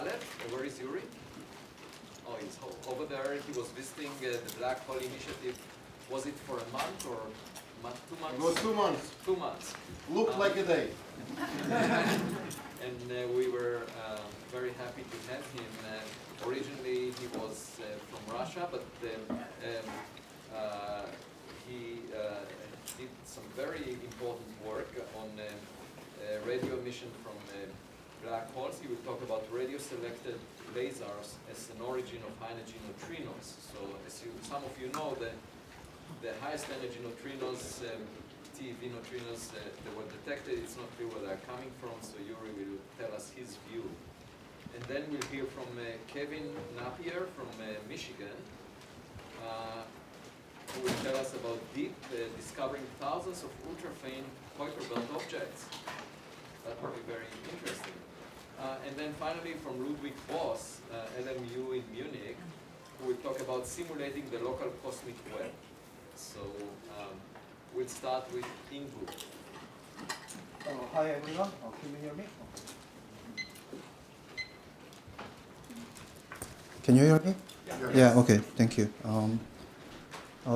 Kovalev. Where is Yuri? Oh, he's over there. He was visiting the Black Hole Initiative. Was it for a month or 2 months? It was 2 months. 2 months. Looked like a day. And we were very happy to have him. Originally, he was from Russia, but he did some very important work on radio emission from black holes. He will talk about radio-selected blazars as an origin of high-energy neutrinos. So, as some of you know, the highest energy neutrinos, TeV neutrinos that were detected, it's not clear where they're coming from, so Yuri will tell us his view. And then we'll hear from Kevin Napier from Michigan, who will tell us about deep discovering thousands of ultra-faint Kuiper belt objects. That will be very interesting. And then finally from Ludwig Voss, LMU in Munich, who will talk about simulating the local cosmic web. So we'll start with Ingu. Hi everyone, can you hear me? Can you hear me? Yeah, okay, thank you.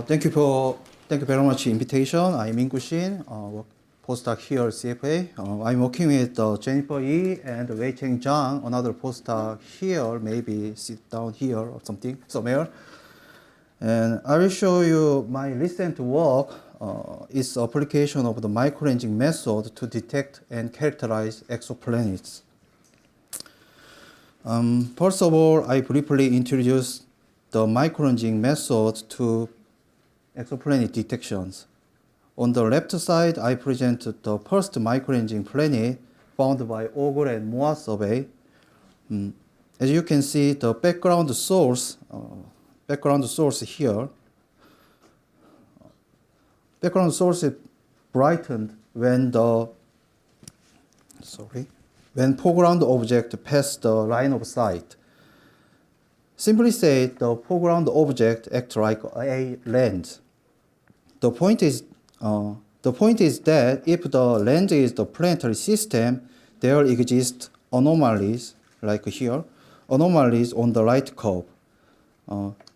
Thank you very much invitation. I'm Shin, postdoc here at CFA. I'm working with Jennifer Yi and Wei Cheng Zhang, another postdoc here, maybe sit down here or something, somewhere. And I will show you my recent work. It's application of the microranging method to detect and characterize exoplanets. First of all, I briefly introduce the microranging method to exoplanet detections. On the left side, I present the first microranging planet found by Ogle and Moa survey. As you can see, the background source here. Background source is brightened when when foreground object passed the line of sight. Simply said, the foreground object acts like a lens. The point is that if the lens is the planetary system, there exist anomalies, like here, anomalies on the light curve.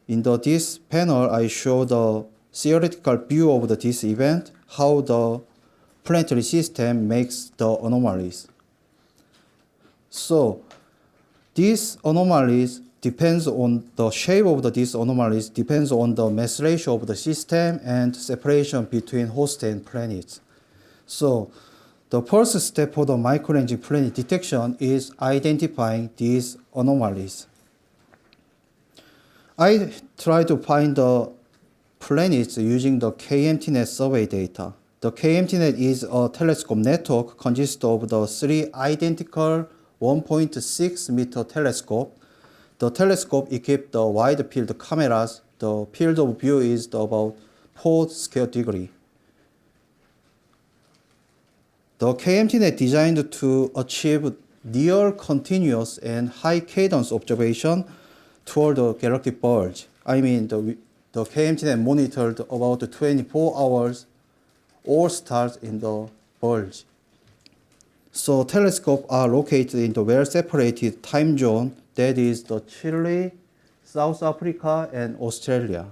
In this panel, I show the theoretical view of this event, how the planetary system makes the anomalies. So, these anomalies depends on the shape of these anomalies, depends on the mass ratio of the system and separation between host and planets. So, the first step for the microranging planet detection is identifying these anomalies. I try to find the planets using the KMTNet survey data. The KMTNet is a telescope network consisting of the 3 identical 1.6 meter telescope. The telescope equipped the wide field cameras. The field of view is about 4 square degree. The KMTNet designed to achieve near continuous and high cadence observation toward the galactic bulge. I mean, the KMTNet monitored about 24 hours all stars in the bulge. So telescopes are located in the well-separated time zone, that is the Chile, South Africa, and Australia.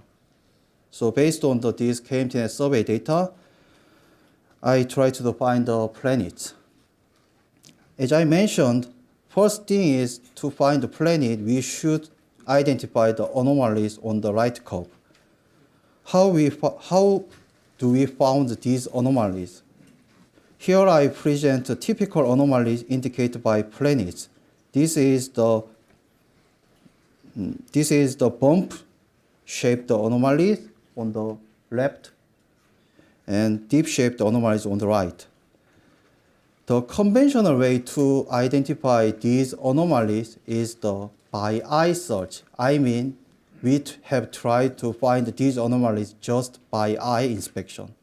So based on this KMTNet survey data, I try to find the planets. As I mentioned, first thing is to find the planet, we should identify the anomalies on the light curve. How do we find these anomalies? Here I present typical anomalies indicated by planets. This is the bump-shaped anomalies on the left and deep-shaped anomalies on the right. The conventional way to identify these anomalies is by eye search. I mean, we have tried to find these anomalies just by eye inspection.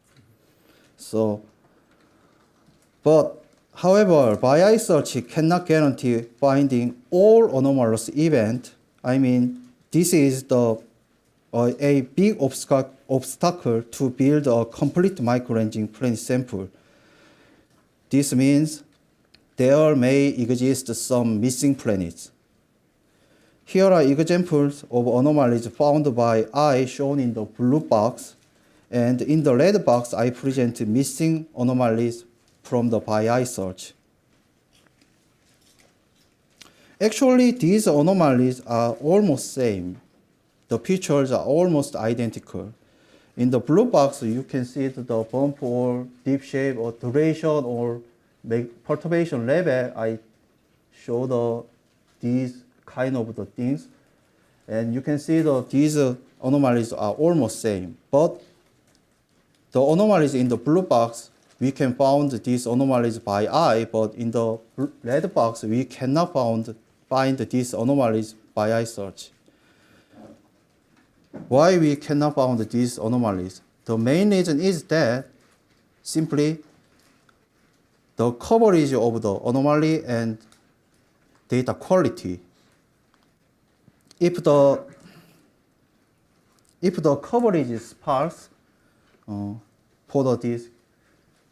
However, by eye search cannot guarantee finding all anomalous events. I mean, this is a big obstacle to build a complete microranging planet sample. This means there may exist some missing planets. Here are examples of anomalies found by eye shown in the blue box, and in the red box I present missing anomalies from the by eye search. Actually, these anomalies are almost same. The pictures are almost identical. In the blue box, you can see the bump or deep shape or duration or perturbation level. I show these kind of the things. And you can see these anomalies are almost same. But the anomalies in the blue box, we can find these anomalies by eye, but in the red box, we cannot find these anomalies by eye search. Why we cannot find these anomalies? The main reason is that simply the coverage of the anomaly and data quality. If the coverage is sparse for this,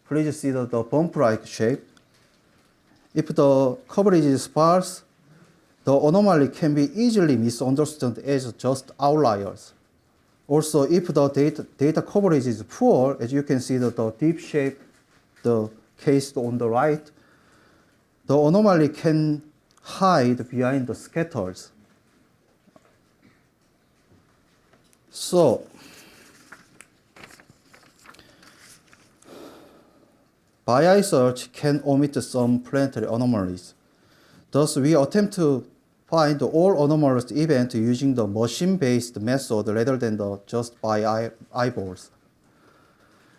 please see the bump-like shape. If the coverage is sparse, the anomaly can be easily misunderstood as just outliers. Also, if the data coverage is poor, as you can see the deep shape, the case on the right, the anomaly can hide behind the scatters. So, by eye search can omit some planetary anomalies. Thus, we attempt to find all anomalous events using the machine-based method rather than just by eyeballs.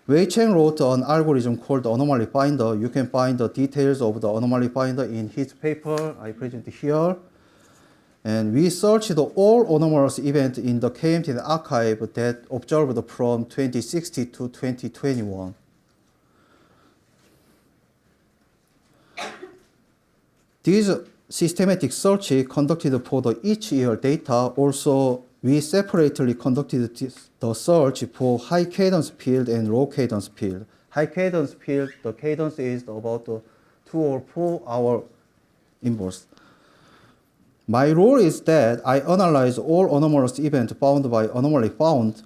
Wei Cheng wrote an algorithm called Anomaly Finder. You can find the details of the Anomaly Finder in his paper I present here. And we searched all anomalous events in the KMTNet archive that observed from 2016 to 2021. These systematic search conducted for each year data. Also, we separately conducted the search for high cadence field and low cadence field. High cadence field, the cadence is about 2 or 4 hour inverse. My role is that I analyze all anomalous events found by Anomaly Found.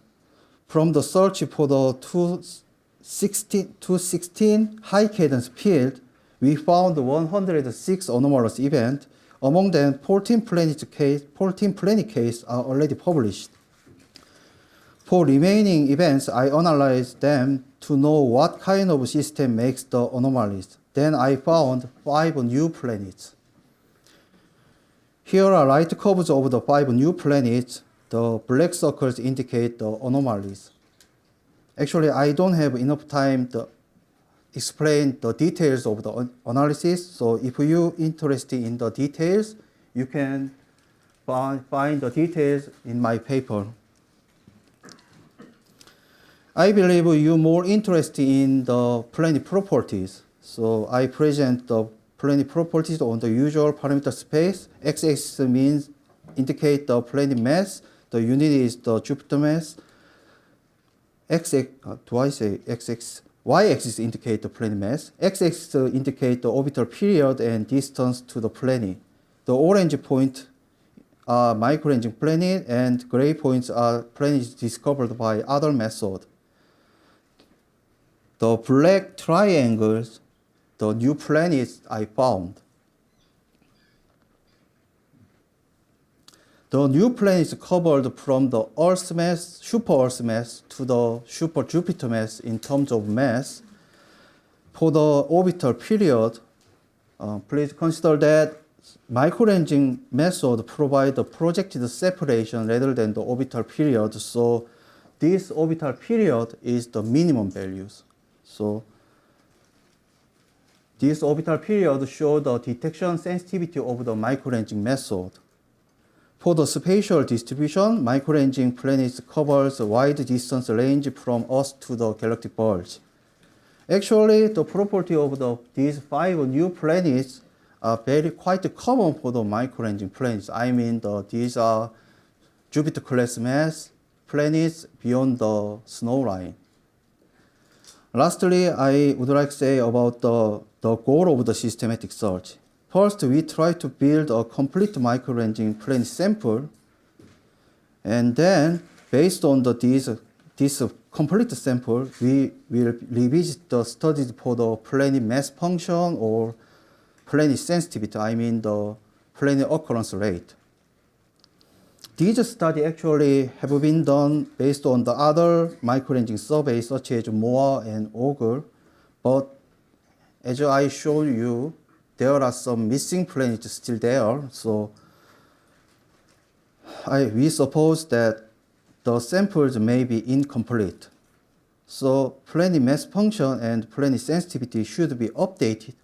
From the search for the 216 high cadence field, we found 106 anomalous events. Among them, 14 planet cases are already published. For remaining events, I analyzed them to know what kind of system makes the anomalies. Then I found 5 new planets. Here are light curves of the 5 new planets. The black circles indicate the anomalies. Actually, I don't have enough time to explain the details of the analysis. So if you're interested in the details, you can find the details in my paper. I believe you're more interested in the planet properties. So I present the planet properties on the usual parameter space. X-axis means indicate the planet mass. The unit is the Jupiter mass. Y-axis indicate the planet mass. X-axis indicate the orbital period and distance to the planet. The orange point are micro-ranging planet, and gray points are planets discovered by other methods. The black triangles, the new planets I found. The new planets covered from the Earth mass, super Earth mass, to the super Jupiter mass in terms of mass. For the orbital period, please consider that micro-ranging method provide the projected separation rather than the orbital period. So this orbital period is the minimum values. So this orbital period shows the detection sensitivity of the micro-ranging method. For the spatial distribution, micro-ranging planets covers a wide distance range from Earth to the galactic bulge. Actually, the property of these 5 new planets are quite common for the micro-ranging planets. I mean, these are Jupiter-class mass planets beyond the snow line. Lastly, I would like to say about the goal of the systematic search. First, we try to build a complete microranging plane sample, and then based on this complete sample, we will revisit the studies for the plane mass function or plane sensitivity, I mean the plane occurrence rate. These studies actually have been done based on the other microranging surveys such as MOA and Augur, but as I showed you, there are some missing planets still there, so we suppose that the samples may be incomplete. So plane mass function and plane sensitivity should be updated,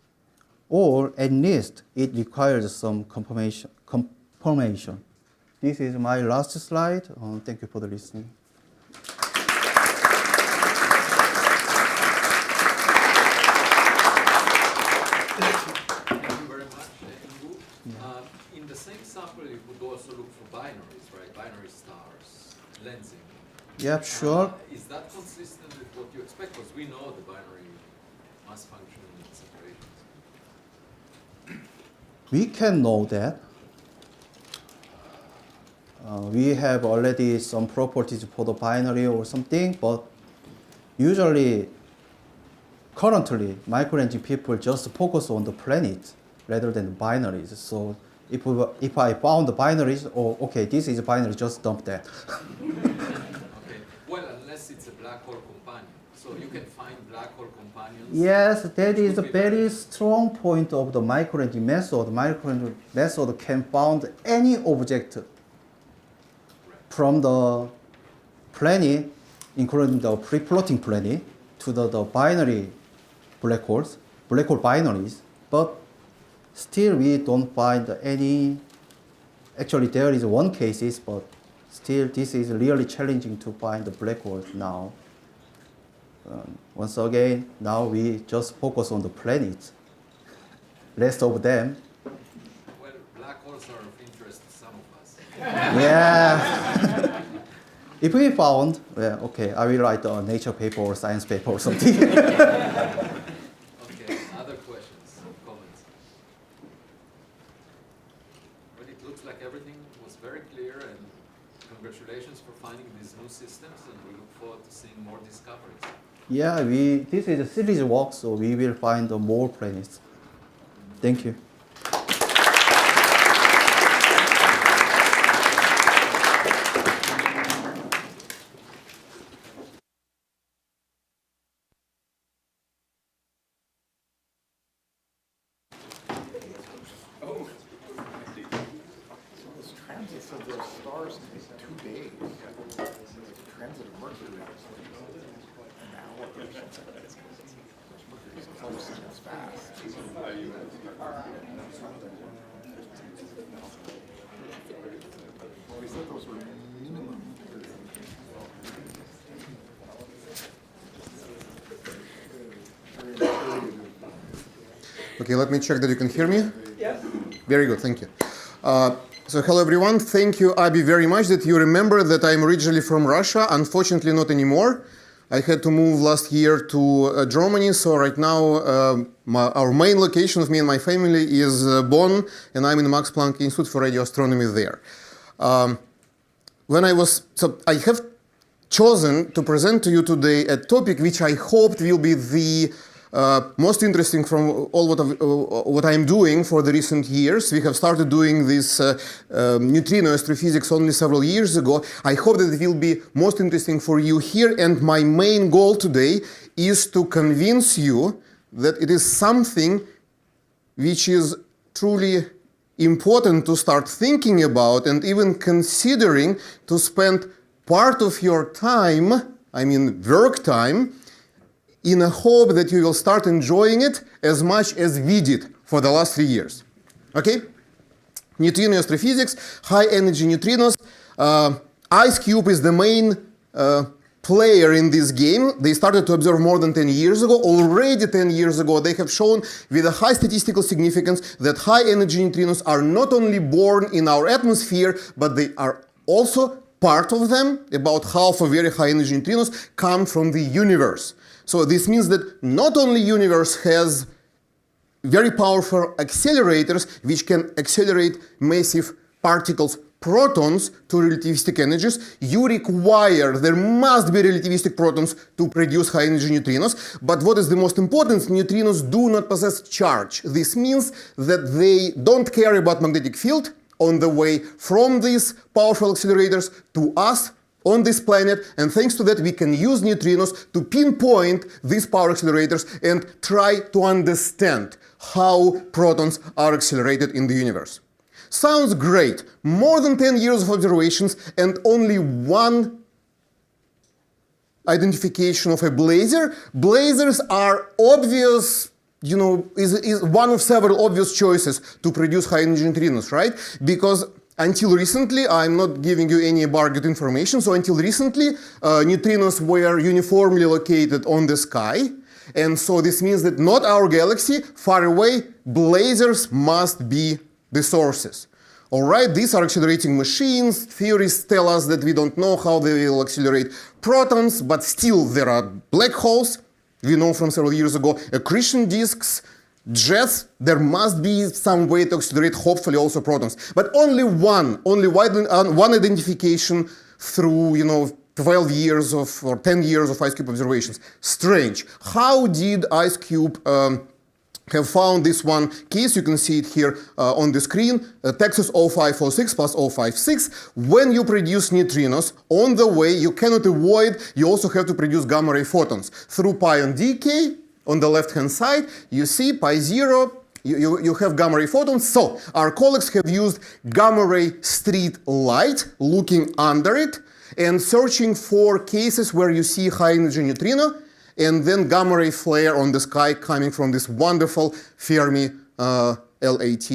or at least it requires some confirmation. This is my last slide. Thank you for the listening. In the same sample, you could also look for binaries, right? Binary stars, lensing. Yep, sure. Is that consistent with what you expect? Because we know the binary mass function separations. We can know that. We have already some properties for the binary or something, but usually, currently, microranging people just focus on the planets rather than the binaries. So if I found the binaries, okay, this is a binary, just dump that. Okay. Well, unless it's a black hole companion. So you can find black hole companions. Yes, that is a very strong point of the microranging method. Microranging method can find any object from the planet, including the free-floating planet, to the binary black hole binaries, but still we don't find any. Actually, there is one case, but still this is really challenging to find the black holes now. Once again, now we just focus on the planets. Rest of them. Well, black holes are of interest to some of us. Yeah. If we found, well, okay, I will write a nature paper or science paper or something. Okay, other questions, comments? Well, it looks like everything was very clear, and congratulations for finding these new systems, and we look forward to seeing more discoveries. Yeah, this is a series work, so we will find more planets. Thank you. Transits of those stars take 2 days. Transit of Mercury is an hour or something. Mercury's close and it's fast. We said those were minimum. Okay, let me check that you can hear me. Yes. Very good, thank you. So hello everyone, thank you Abi very much that you remember that I'm originally from Russia, unfortunately not anymore. I had to move last year to Germany, so right now our main location of me and my family is Bonn, and I'm in the Max Planck Institute for Radio Astronomy there. I have chosen to present to you today a topic which I hoped will be the most interesting from all what I'm doing for the recent years. We have started doing this neutrino astrophysics only several years ago. I hope that it will be most interesting for you here, and my main goal today is to convince you that it is something which is truly important to start thinking about and even considering to spend part of your time, I mean work time, in a hope that you will start enjoying it as much as we did for the last 3 years. Okay? Neutrino astrophysics, high energy neutrinos. IceCube is the main player in this game. They started to observe more than 10 years ago. Already 10 years ago, they have shown with a high statistical significance that high energy neutrinos are not only born in our atmosphere, but they are also part of them. About half of very high energy neutrinos come from the universe. So this means that not only universe has very powerful accelerators which can accelerate massive particles, protons, to relativistic energies. You require, there must be relativistic protons to produce high energy neutrinos. But what is the most important? Neutrinos do not possess charge. This means that they don't care about magnetic field on the way from these powerful accelerators to us on this planet, and thanks to that we can use neutrinos to pinpoint these power accelerators and try to understand how protons are accelerated in the universe. Sounds great. More than 10 years of observations and only one identification of a blazar. Blazars are obvious, is one of several obvious choices to produce high energy neutrinos, right? Because until recently, I'm not giving you any barred information, so until recently, neutrinos were uniformly located on the sky. And so this means that not our galaxy, far away, blazars must be the sources. All right, these are accelerating machines. Theorists tell us that we don't know how they will accelerate protons, but still there are black holes. We know from several years ago, accretion disks, jets. There must be some way to accelerate, hopefully also protons. But only one identification through 12 years of, or 10 years of IceCube observations. Strange. How did IceCube have found this one case? You can see it here on the screen, Texas 0506 plus 056. When you produce neutrinos, on the way you cannot avoid, you also have to produce gamma ray photons. Through pion decay, on the left-hand side, you see pi 0, you have gamma ray photons. So our colleagues have used gamma ray street light, looking under it, and searching for cases where you see high energy neutrino, and then gamma ray flare on the sky coming from this wonderful Fermi LAT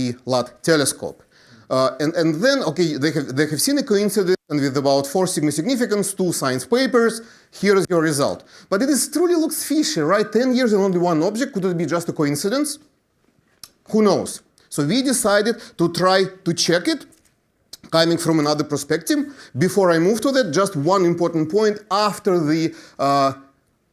telescope. And then, okay, they have seen a coincidence, and with about 4 sigma significance, 2 science papers, here is your result. But it truly looks fishy, right? 10 years and only one object, could it be just a coincidence? Who knows? So we decided to try to check it, coming from another perspective. Before I move to that, just one important point. After the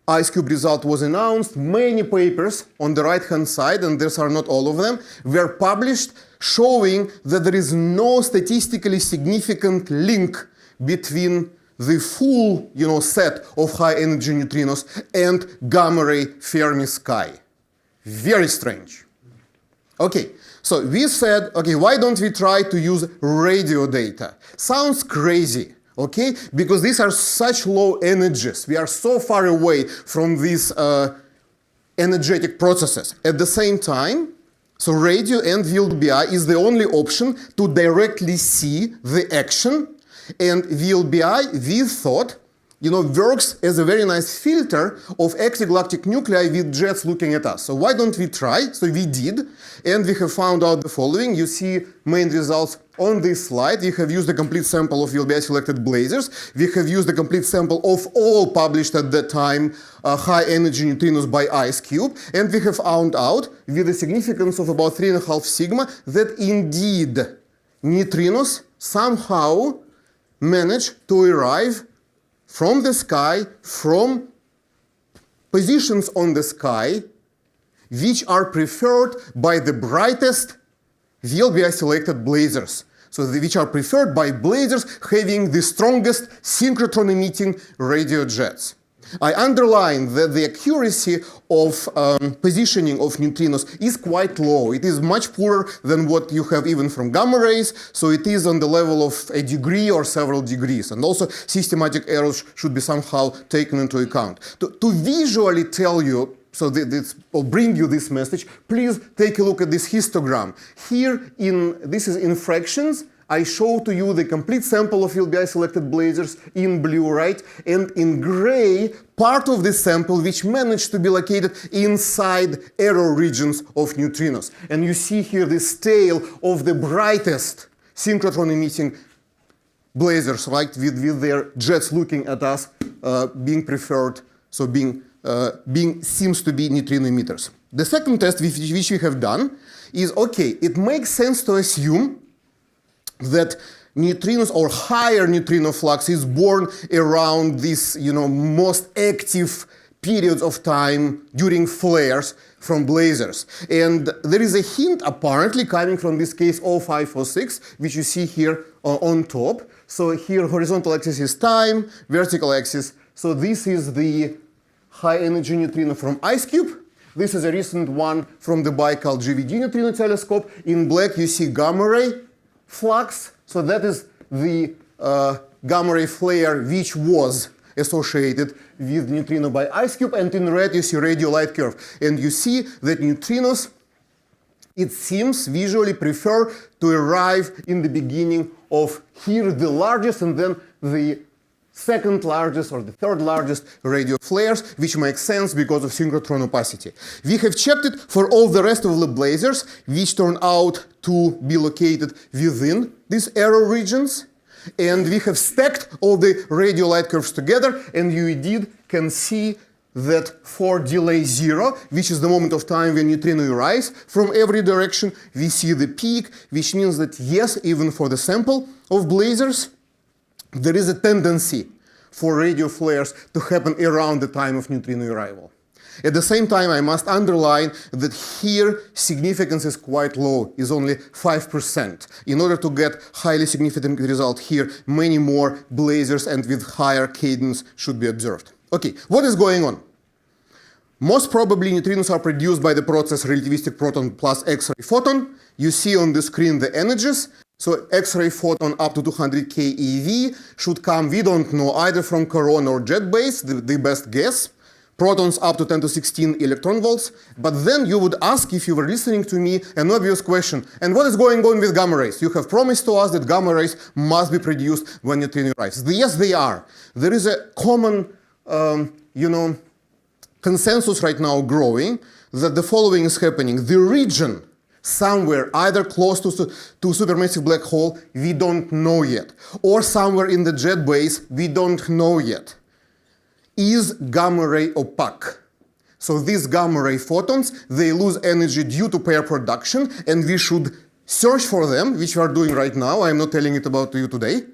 IceCube result was announced, many papers on the right-hand side, and these are not all of them, were published showing that there is no statistically significant link between the full set of high-energy neutrinos and gamma-ray Fermi sky. Very strange. Okay, so we said, okay, why don't we try to use radio data? Sounds crazy. Okay, because these are such low energies. We are so far away from these energetic processes. At the same time, so radio and VLBI is the only option to directly see the action. And VLBI, we thought, works as a very nice filter of extragalactic nuclei with jets looking at us. So why don't we try? So we did, and we have found out the following. You see main results on this slide. We have used a complete sample of VLBI selected blazars. We have used a complete sample of all published at that time high energy neutrinos by IceCube. And we have found out, with a significance of about 3.5 sigma, that indeed neutrinos somehow manage to arrive from the sky, from positions on the sky, which are preferred by the brightest VLBI selected blazars. So which are preferred by blazars having the strongest synchrotron emitting radio jets. I underline that the accuracy of positioning of neutrinos is quite low. It is much poorer than what you have even from gamma rays, so it is on the level of a degree or several degrees. And also systematic errors should be somehow taken into account. To visually tell you, so or bring you this message, please take a look at this histogram. Here, this is in fractions. I show to you the complete sample of VLBI selected blazars in blue, right? And in gray, part of this sample which managed to be located inside error regions of neutrinos. And you see here this tail of the brightest synchrotron emitting blazars, right? With their jets looking at us, being preferred, so seems to be neutrino emitters. The second test which we have done is, okay, it makes sense to assume that neutrinos or higher neutrino flux is born around this, most active periods of time during flares from blazars. And there is a hint apparently coming from this case 0546, which you see here on top. So here horizontal axis is time, vertical axis. So this is the high energy neutrino from IceCube. This is a recent one from the Baikal GVD neutrino telescope. In black you see gamma ray flux. So that is the gamma ray flare which was associated with neutrino by IceCube, and in red you see radio light curve. And you see that neutrinos, it seems, visually prefer to arrive in the beginning of here the largest and then the second largest or the third largest radio flares, which makes sense because of synchrotron opacity. We have checked it for all the rest of the blazars, which turn out to be located within these arrow regions. And we have stacked all the radio light curves together, and you indeed can see that for delay 0, which is the moment of time when neutrino arise from every direction, we see the peak, which means that yes, even for the sample of blazars, there is a tendency for radio flares to happen around the time of neutrino arrival. At the same time, I must underline that here significance is quite low, is only 5%. In order to get highly significant result here, many more blazars and with higher cadence should be observed. Okay, what is going on? Most probably neutrinos are produced by the process relativistic proton plus X-ray photon. You see on the screen the energies. So X-ray photon up to 200 keV should come, we don't know, either from corona or jet base, the best guess. Protons up to 10 to 16 electron volts. But then you would ask, if you were listening to me, an obvious question. And what is going on with gamma rays? You have promised to us that gamma rays must be produced when neutrino arrives. Yes, they are. There is a common, consensus right now growing that the following is happening. The region somewhere either close to supermassive black hole, we don't know yet, or somewhere in the jet base, we don't know yet, is gamma ray opaque. So these gamma ray photons, they lose energy due to pair production, and we should search for them, which we are doing right now. I'm not telling it about you today.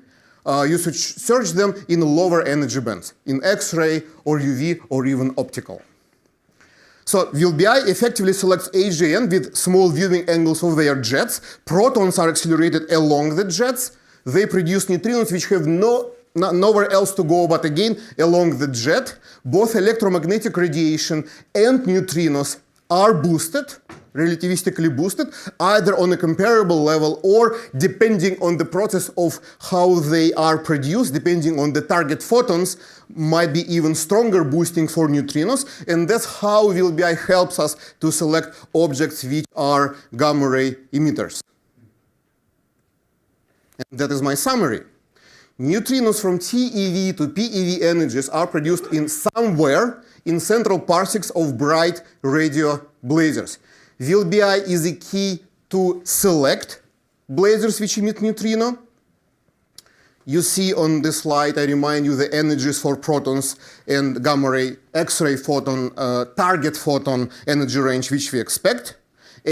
You should search them in lower energy bands, in X-ray or UV or even optical. So VLBI effectively selects HJN with small viewing angles of their jets. Protons are accelerated along the jets. They produce neutrinos which have nowhere else to go but again along the jet. Both electromagnetic radiation and neutrinos are boosted, relativistically boosted, either on a comparable level or depending on the process of how they are produced, depending on the target photons, might be even stronger boosting for neutrinos. And that's how VLBI helps us to select objects which are gamma ray emitters. And that is my summary. Neutrinos from TeV to PeV energies are produced in somewhere in central parsecs of bright radio blazars. VLBI is a key to select blazars which emit neutrino. You see on this slide, I remind you the energies for protons and gamma ray X-ray photon, target photon energy range which we expect.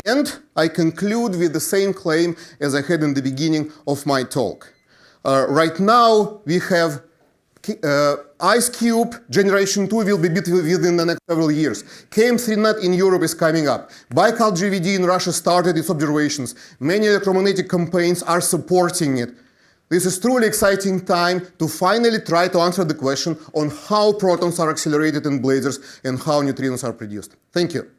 And I conclude with the same claim as I had in the beginning of my talk. Right now, we have IceCube generation 2 will be built within the next several years. KMTNet in Europe is coming up. Baikal GVD in Russia started its observations. Many electromagnetic campaigns are supporting it. This is truly exciting time to finally try to answer the question on how protons are accelerated in blazars and how neutrinos are produced. Thank you.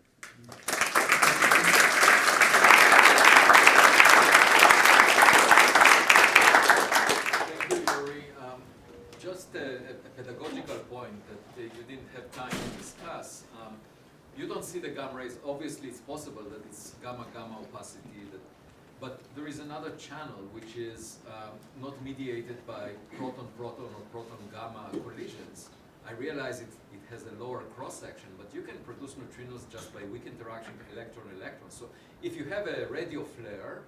You don't see the gamma rays. Obviously, it's possible that it's gamma-gamma opacity, but there is another channel which is not mediated by proton-proton or proton-gamma collisions. I realize it has a lower cross-section, but you can produce neutrinos just by weak interaction electron-electron. So if you have a radio flare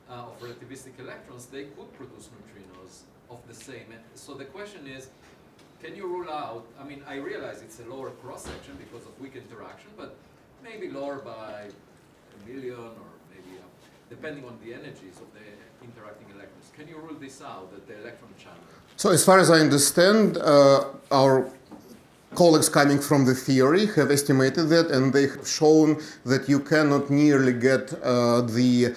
of relativistic electrons, they could produce neutrinos of the same. So the question is, can you rule out, I mean, I realize it's a lower cross-section because of weak interaction, but maybe lower by 1 million or maybe, depending on the energies of the interacting electrons. Can you rule this out, that the electron channel? So as far as I understand, our colleagues coming from the theory have estimated that, and they have shown that you cannot nearly get the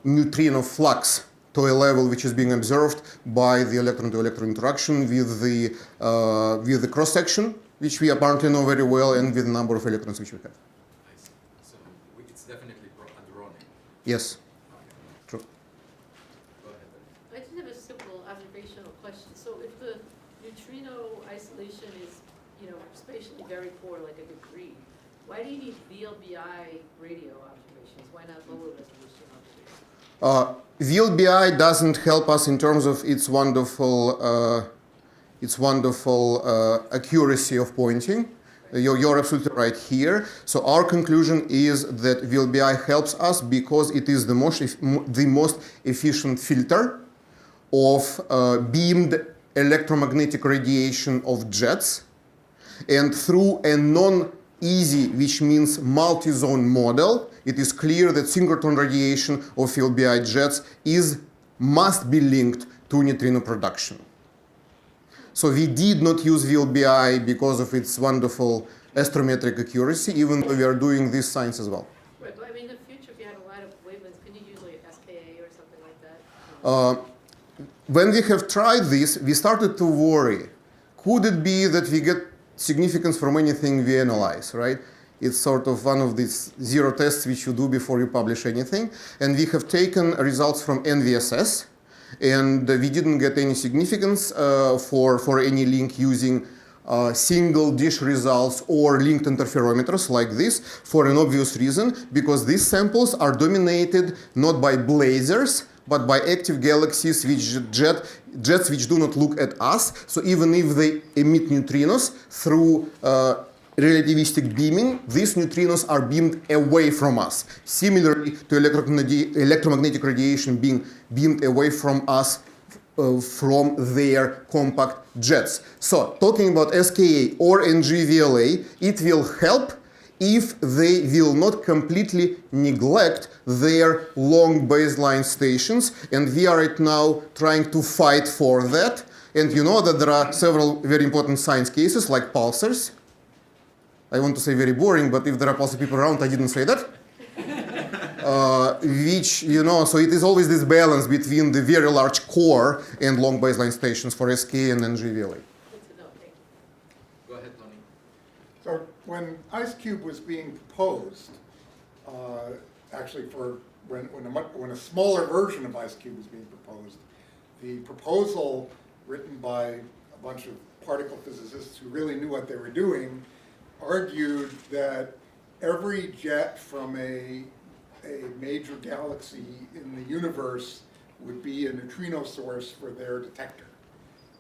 neutrino flux to a level which is being observed by the electron-to-electron interaction with the cross-section, which we apparently know very well, and with the number of electrons which we have. I see. So it's definitely hadronic. Yes, true. Go ahead. I just have a simple observational question. So if the neutrino isolation is, spatially very poor, like a degree, why do you need VLBI radio observations? Why not lower resolution observations? VLBI doesn't help us in terms of its wonderful accuracy of pointing. You're absolutely right here. So our conclusion is that VLBI helps us because it is the most efficient filter of beamed electromagnetic radiation of jets, and through a non-easy, which means multi-zone model, it is clear that synchrotron radiation of VLBI jets must be linked to neutrino production. So we did not use VLBI because of its wonderful astrometric accuracy, even though we are doing this science as well. Right, but I mean, in the future, if you had a lot of wavelengths, can you use like SKA or something like that? When we have tried this, we started to worry. Could it be that we get significance from anything we analyze, right? It's sort of one of these zero tests which you do before you publish anything. And we have taken results from NVSS, and we didn't get any significance for any link using single dish results or linked interferometers like this, for an obvious reason, because these samples are dominated not by blazars, but by active galaxies jets which do not look at us. So even if they emit neutrinos through relativistic beaming, these neutrinos are beamed away from us, similarly to electromagnetic radiation being beamed away from us from their compact jets. So talking about SKA or NGVLA, it will help if they will not completely neglect their long baseline stations, and we are right now trying to fight for that. And you know that there are several very important science cases like pulsars. I want to say very boring, but if there are pulsar people around, I didn't say that. So it is always this balance between the very large core and long baseline stations for SKA and NGVLA. Good to know, thank you. Go ahead, Tony. So when IceCube was being proposed, actually when a smaller version of IceCube was being proposed, the proposal written by a bunch of particle physicists who really knew what they were doing argued that every jet from a major galaxy in the universe would be a neutrino source for their detector.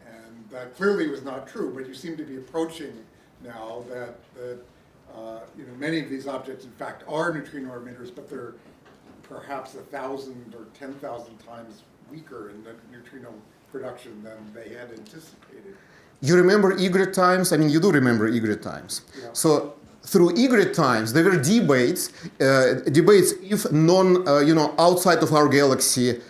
And that clearly was not true, but you seem to be approaching now that many of these objects in fact are neutrino emitters, but they're perhaps 1,000 or 10,000 times weaker in the neutrino production than they had anticipated. You remember egret times? I mean, you do remember egret times. Yeah. So through egret times, there were debates if outside of our galaxy,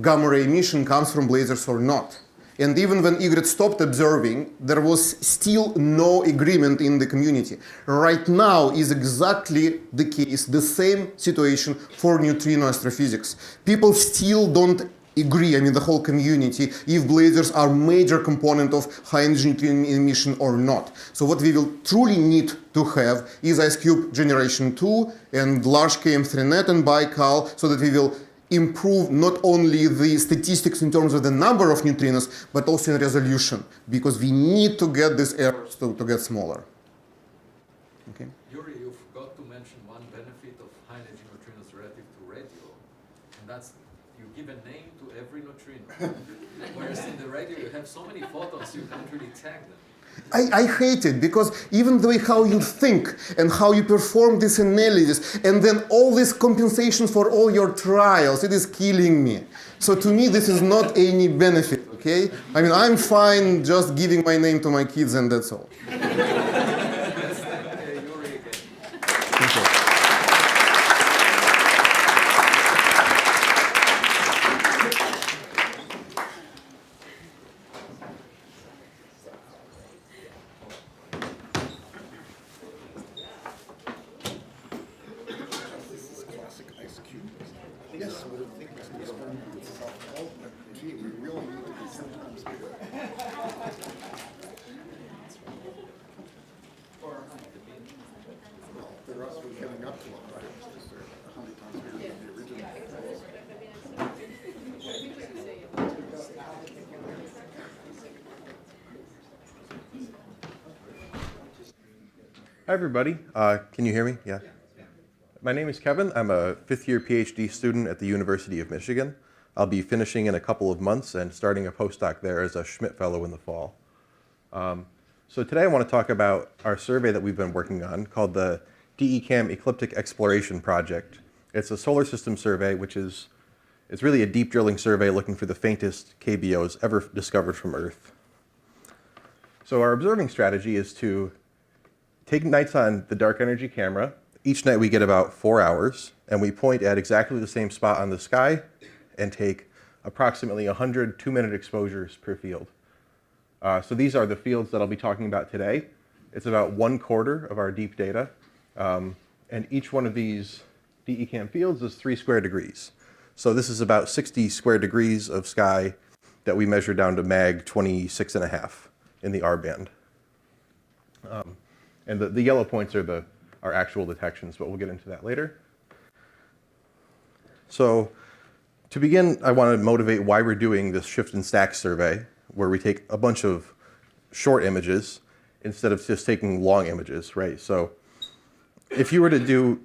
gamma ray emission comes from blazars or not. And even when egret stopped observing, there was still no agreement in the community. Right now is exactly the case, the same situation for neutrino astrophysics. People still don't agree, I mean the whole community, if blazars are major component of high energy neutrino emission or not. So what we will truly need to have is IceCube generation 2 and large KM3net and Baikal, so that we will improve not only the statistics in terms of the number of neutrinos, but also in resolution, because we need to get these errors to get smaller. Okay. Yuri, you forgot to mention one benefit of high energy neutrinos relative to radio, and that's you give a name to every neutrino. Whereas in the radio you have so many photons you can't really tag them. I hate it, because even the way how you think and how you perform this analysis and then all this compensation for all your trials, it is killing me. So to me this is not any benefit, okay? I mean, I'm fine just giving my name to my kids and that's all. Let's thank Yuri again. Thank you. Well, the rest was getting up to it, right? It's just a 100 times bigger than the original. Hi, everybody. Can you hear me? Yeah. My name is Kevin. I'm a fifth-year PhD student at the University of Michigan. I'll be finishing in a couple of months and starting a postdoc there as a Schmidt Fellow in the fall. So today I want to talk about our survey that we've been working on called the DECAM Ecliptic Exploration Project. It's a solar system survey, it's really a deep drilling survey looking for the faintest KBOs ever discovered from Earth. So our observing strategy is to take nights on the dark energy camera. Each night we get about 4 hours, and we point at exactly the same spot on the sky and take approximately 100 2-minute exposures per field. So these are the fields that I'll be talking about today. It's about 1/4 of our deep data, and each one of these DECAM fields is 3 square degrees. So this is about 60 square degrees of sky that we measure down to mag 26.5 in the R band. And the yellow points are our actual detections, but we'll get into that later. So to begin, I want to motivate why we're doing this shift and stack survey, where we take a bunch of short images instead of just taking long images, right? So if you were to do,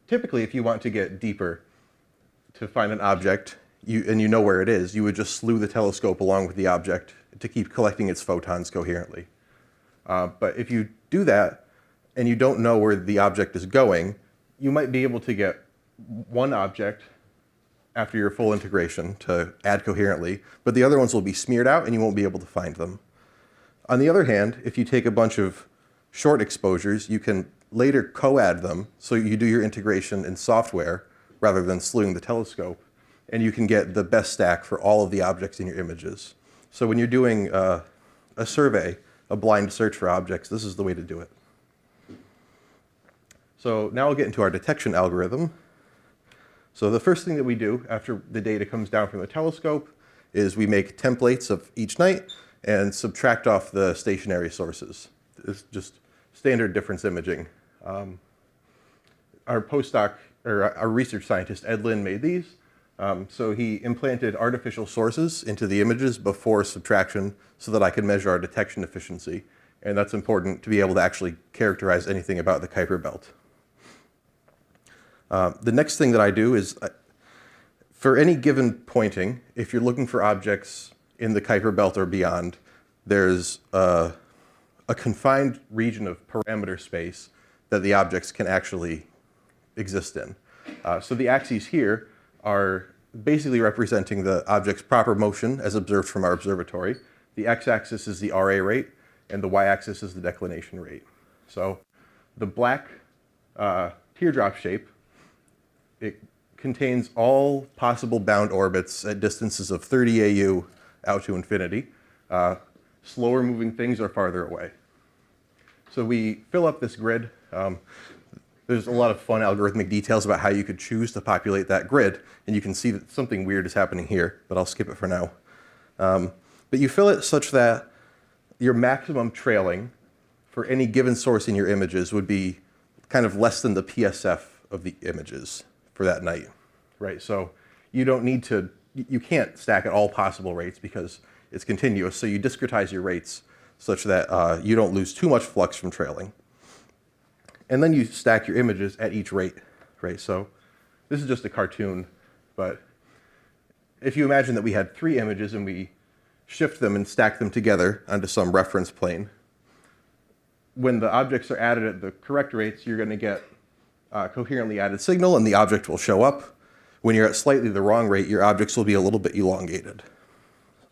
typically if you want to get deeper to find an object, and you know where it is, you would just slew the telescope along with the object to keep collecting its photons coherently. But if you do that, and you don't know where the object is going, you might be able to get one object after your full integration to add coherently, but the other ones will be smeared out and you won't be able to find them. On the other hand, if you take a bunch of short exposures, you can later co-add them, so you do your integration in software rather than slewing the telescope, and you can get the best stack for all of the objects in your images. So when you're doing a survey, a blind search for objects, this is the way to do it. So now we'll get into our detection algorithm. So the first thing that we do after the data comes down from the telescope is we make templates of each night and subtract off the stationary sources. It's just standard difference imaging. Our postdoc, or our research scientist, Ed Lin, made these. So he implanted artificial sources into the images before subtraction so that I could measure our detection efficiency. And that's important to be able to actually characterize anything about the Kuiper belt. The next thing that I do is, for any given pointing, if you're looking for objects in the Kuiper belt or beyond, there's a confined region of parameter space that the objects can actually exist in. So the axes here are basically representing the object's proper motion as observed from our observatory. The x-axis is the RA rate, and the y-axis is the declination rate. So the black teardrop shape, it contains all possible bound orbits at distances of 30 AU out to infinity. Slower moving things are farther away. So we fill up this grid. There's a lot of fun algorithmic details about how you could choose to populate that grid, and you can see that something weird is happening here, but I'll skip it for now. But you fill it such that your maximum trailing for any given source in your images would be kind of less than the PSF of the images for that night, right? So you don't need to, you can't stack at all possible rates because it's continuous, so you discretize your rates such that you don't lose too much flux from trailing. And then you stack your images at each rate, right? So this is just a cartoon, but if you imagine that we had 3 images and we shift them and stack them together onto some reference plane, when the objects are added at the correct rates, you're going to get a coherently added signal and the object will show up. When you're at slightly the wrong rate, your objects will be a little bit elongated.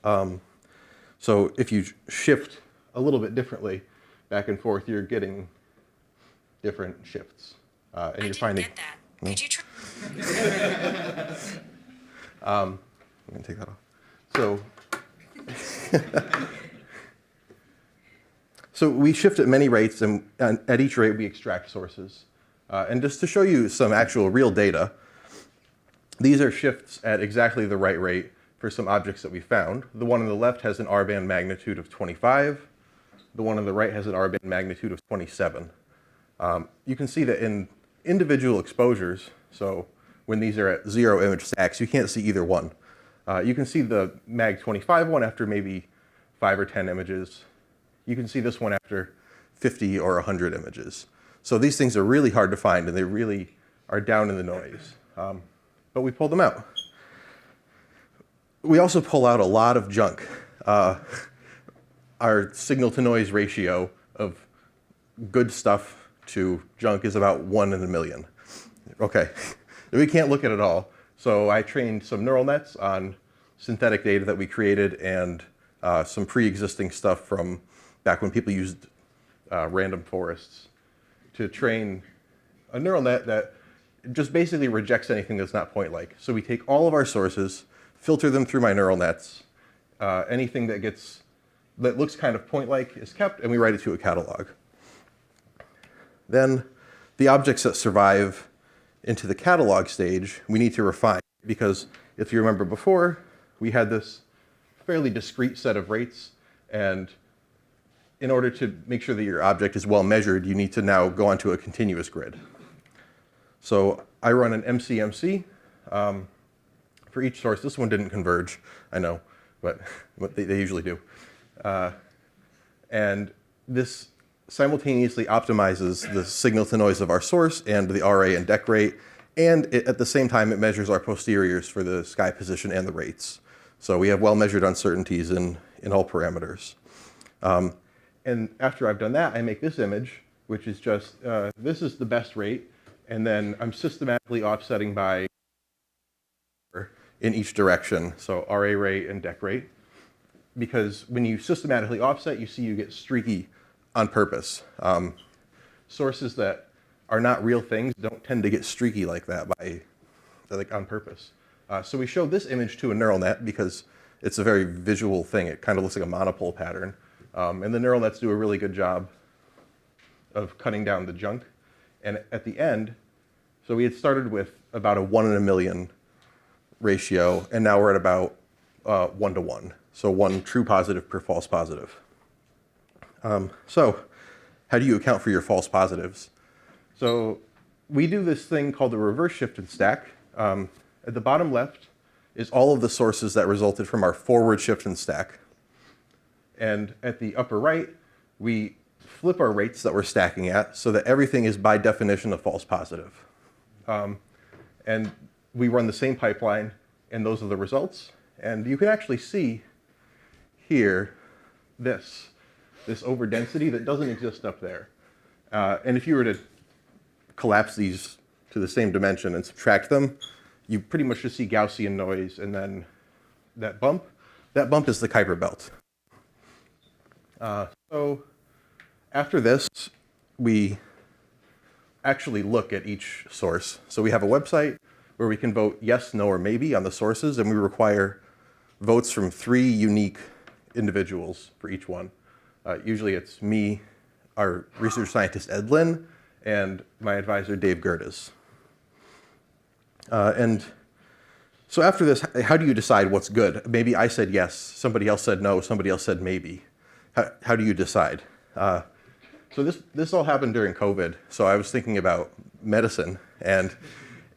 So if you shift a little bit differently back and forth, you're getting different shifts. And you're finding. Get that. No? Could you try? I'm going to take that off. So we shift at many rates, and at each rate we extract sources. And just to show you some actual real data, these are shifts at exactly the right rate for for some objects that we found. The one on the left has an R-band magnitude of 25. The one on the right has an R-band magnitude of 27. You can see that in individual exposures, so when these are at 0 image stacks, you can't see either one. You can see the mag 25 one after maybe 5 or 10 images. You can see this one after 50 or 100 images. So these things are really hard to find, and they really are down in the noise. But we pulled them out. We also pull out a lot of junk. Our signal-to-noise ratio of good stuff to junk is about 1 in a million. Okay, we can't look at it all. So I trained some neural nets on synthetic data that we created and some pre-existing stuff from back when people used random forests to train a neural net that just basically rejects anything that's not point-like. So we take all of our sources, filter them through my neural nets. Anything that looks kind of point-like is kept, and we write it to a catalog. Then the objects that survive into the catalog stage, we need to refine, because if you remember before, we had this fairly discrete set of rates, and in order to make sure that your object is well measured, you need to now go onto a continuous grid. So I run an MCMC for each source. This one didn't converge, I know, but they usually do. And this simultaneously optimizes the signal-to-noise of our source and the RA and dec rate, and at the same time, it measures our posteriors for the sky position and the rates. So we have well-measured uncertainties in all parameters. And after I've done that, I make this image, which is just, this is the best rate, and then I'm systematically offsetting by in each direction, so RA rate and dec rate. Because when you systematically offset, you see you get streaky on purpose. Sources that are not real things don't tend to get streaky like that on purpose. So we show this image to a neural net because it's a very visual thing. It kind of looks like a monopole pattern. And the neural nets do a really good job of cutting down the junk. And at the end, so we had started with about a 1 in a million ratio, and now we're at about 1 to 1. So 1 true positive per false positive. So how do you account for your false positives? So we do this thing called the reverse shifted stack. At the bottom left is all of the sources that resulted from our forward shifted stack. And at the upper right, we flip our rates that we're stacking at so that everything is by definition a false positive. And we run the same pipeline, and those are the results. And you can actually see here this overdensity that doesn't exist up there. And if you were to collapse these to the same dimension and subtract them, you pretty much just see Gaussian noise, and then that bump is the Kuiper belt. So after this, we actually look at each source. So we have a website where we can vote yes, no, or maybe on the sources, and we require votes from 3 unique individuals for each one. Usually it's me, our research scientist Ed Lin, and my advisor Dave Gerdes. And so after this, how do you decide what's good? Maybe I said yes, somebody else said no, somebody else said maybe. How do you decide? So this all happened during COVID, so I was thinking about medicine. And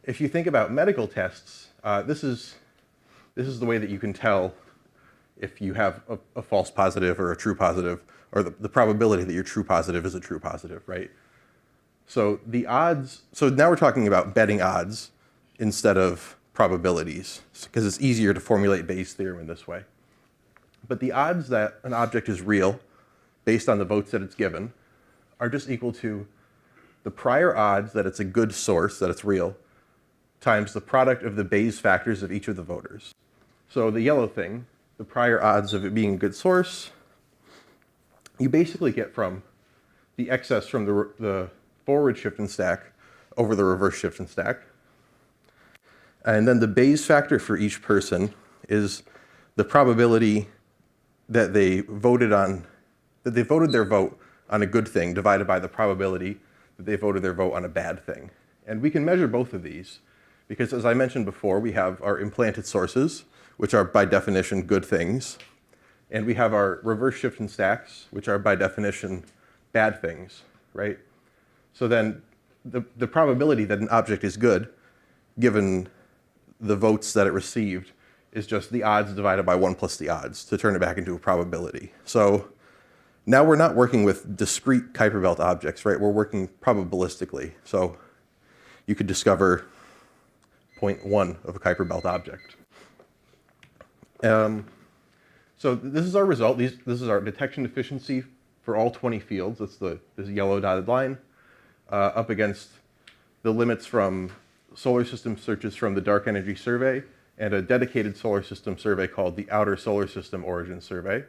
if you think about medical tests, this is the way that you can tell if you have a false positive or a true positive, or the probability that your true positive is a true positive, right? So the odds, so now we're talking about betting odds instead of probabilities, because it's easier to formulate Bayes' theorem in this way. But the odds that an object is real, based on the votes that it's given, are just equal to the prior odds that it's a good source, that it's real, times the product of the Bayes factors of each of the voters. So the yellow thing, the prior odds of it being a good source, you basically get from the excess from the forward shift and stack over the reverse shift and stack. And then the Bayes factor for each person is the probability that they voted their vote on a good thing divided by the probability that they voted their vote on a bad thing. And we can measure both of these because, as I mentioned before, we have our implanted sources, which are by definition good things. And we have our reverse shift and stacks, which are by definition bad things, right? So then the probability that an object is good, given the votes that it received, is just the odds divided by 1 plus the odds to turn it back into a probability. So now we're not working with discrete Kuiper belt objects, right? We're working probabilistically. So you could discover 0.1 of a Kuiper belt object. So this is our result. This is our detection efficiency for all 20 fields. That's this yellow dotted line up against the limits from solar system searches from the Dark Energy Survey and a dedicated solar system survey called the Outer Solar System Origin Survey.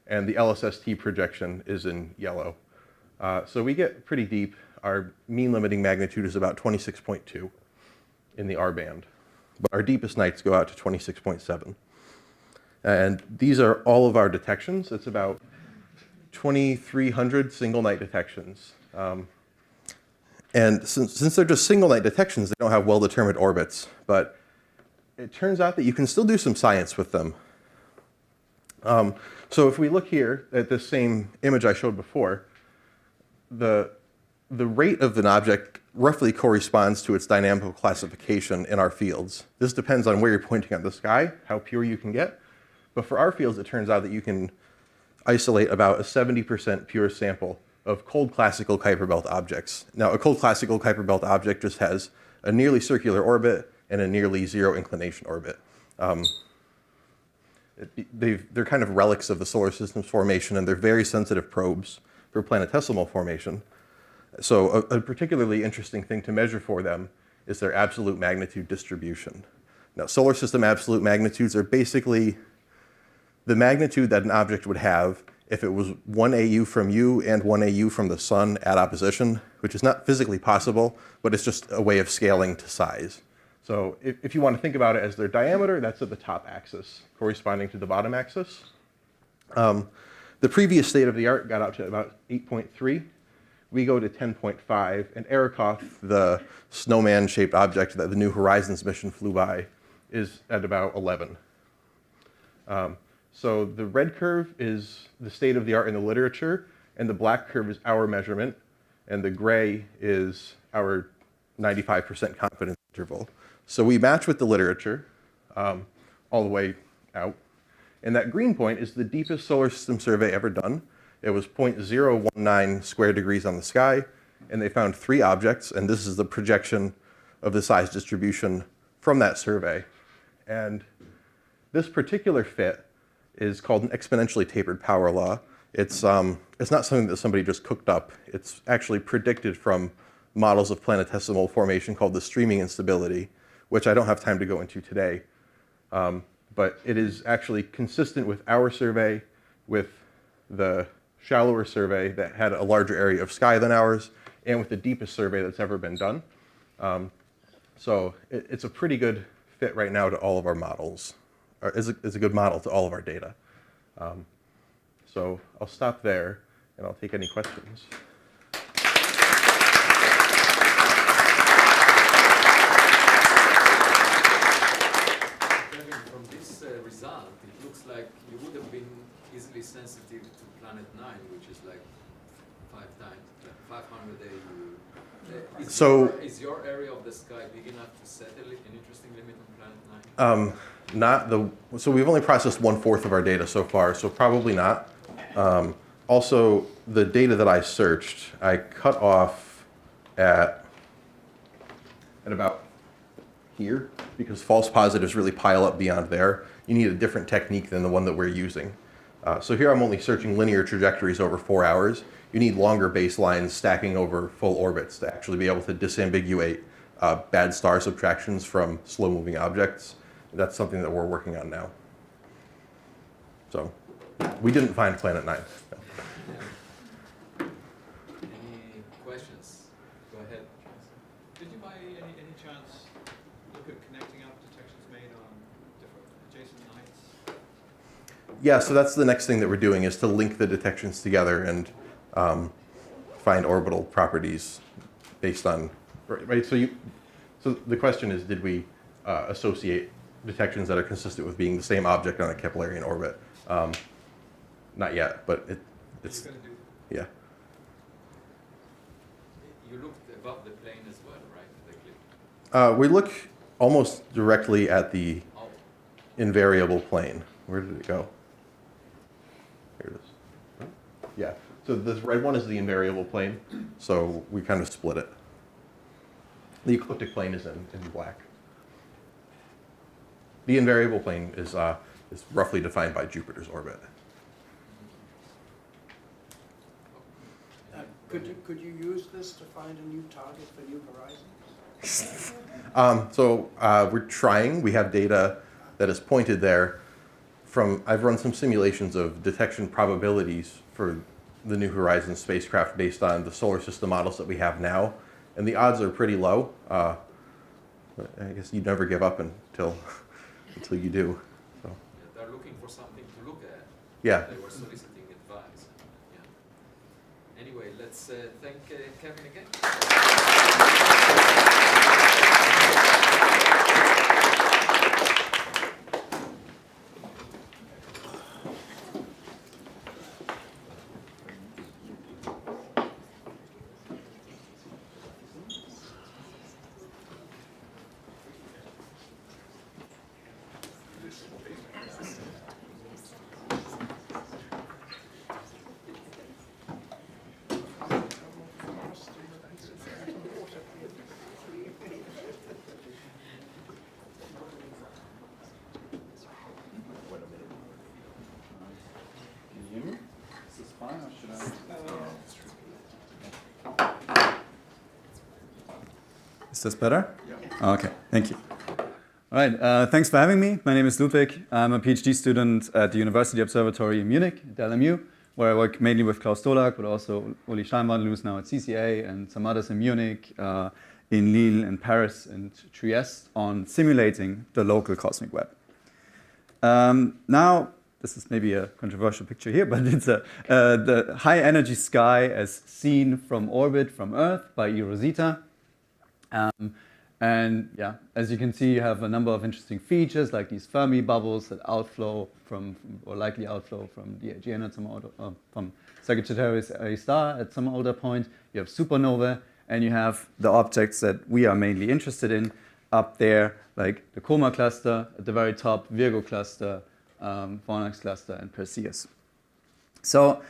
And the LSST projection is in yellow. So we get pretty deep. Our mean limiting magnitude is about 26.2 in the R band. But our deepest nights go out to 26.7. And these are all of our detections. It's about 2,300 single night detections. And since they're just single night detections, they don't have well-determined orbits. But it turns out that you can still do some science with them. So if we look here at this same image I showed before, the rate of an object roughly corresponds to its dynamical classification in our fields. This depends on where you're pointing at the sky, how pure you can get. But for our fields, it turns out that you can isolate about a 70% pure sample of cold classical Kuiper belt objects. Now, a cold classical Kuiper belt object just has a nearly circular orbit and a nearly zero inclination orbit. They're kind of relics of the solar system's formation, and they're very sensitive probes for planetesimal formation. So a particularly interesting thing to measure for them is their absolute magnitude distribution. Now, solar system absolute magnitudes are basically the magnitude that an object would have if it was 1 AU from you and 1 AU from the sun at opposition, which is not physically possible, but it's just a way of scaling to size. So if you want to think about it as their diameter, that's at the top axis, corresponding to the bottom axis. The previous state of the art got out to about 8.3. We go to 10.5, and Arrokoth, the snowman-shaped object that the New Horizons mission flew by, is at about 11. So the red curve is the state of the art in the literature, and the black curve is our measurement, and the gray is our 95% confidence interval. So we match with the literature all the way out. And that green point is the deepest solar system survey ever done. It was 0.019 square degrees on the sky, and they found 3 objects, and this is the projection of the size distribution from that survey. And this particular fit is called an exponentially tapered power law. It's not something that somebody just cooked up. It's actually predicted from models of planetesimal formation called the streaming instability, which I don't have time to go into today. But it is actually consistent with our survey, with the shallower survey that had a larger area of sky than ours, and with the deepest survey that's ever been done. So it's a pretty good fit right now to all of our models, or is a good model to all of our data. So I'll stop there, and I'll take any questions. From this result, it looks like you would have been easily sensitive to Planet 9, which is like 5 times, 500 AU. Is your area of the sky big enough to set an interesting limit on Planet 9? So we've only processed 1/4 of our data so far, so probably not. Also, the data that I searched, I cut off at about here, because false positives really pile up beyond there. You need a different technique than the one that we're using. So here I'm only searching linear trajectories over 4 hours. You need longer baselines stacking over full orbits to actually be able to disambiguate bad star subtractions from slow-moving objects. That's something that we're working on now. So we didn't find Planet 9. No. Any questions? Go ahead. Did you by any chance look at connecting up detections made on different adjacent nights? Yeah, so that's the next thing that we're doing, is to link the detections together and find orbital properties based on, right? So the question is, did we associate detections that are consistent with being the same object on a Keplerian orbit. Not yet, but it's, You're gonna do yeah. You looked above the plane as well, right? The clip. We look almost directly at the Oh, invariable plane. Where did it go? Here it is. Yeah. So this red one is the invariable plane. So we kind of split it. The ecliptic plane is in black. The invariable plane is roughly defined by Jupiter's orbit. Could you use this to find a new target for New Horizons? We're trying. We have data that is pointed there. I've run some simulations of detection probabilities for the New Horizons spacecraft based on the solar system models that we have now, and the odds are pretty low. But I guess you never give up until you do. So, yeah, they're looking for something to look at. yeah. They were soliciting advice. Yeah. Anyway, let's thank Kevin again. Is this better? Yeah. Okay, thank you. All right, thanks for having me. My name is Ludwig. I'm a PhD student at the University Observatory in Munich, at the LMU, where I work mainly with Klaus Stolak, but also Uli Steinmann, who's now at CCA, and some others in Munich, in Lille, in Paris, and Trieste on simulating the local cosmic web. Now, this is maybe a controversial picture here, but it's the high energy sky as seen from orbit from Earth by eROSITA. And yeah, as you can see, you have a number of interesting features like these Fermi bubbles that outflow or likely outflow from the AGN at some older, from Sagittarius A star at some older point. You have supernovae, and you have the objects that we are mainly interested in up there, like the Coma cluster at the very top, Virgo cluster, Fornax cluster, and Perseus. So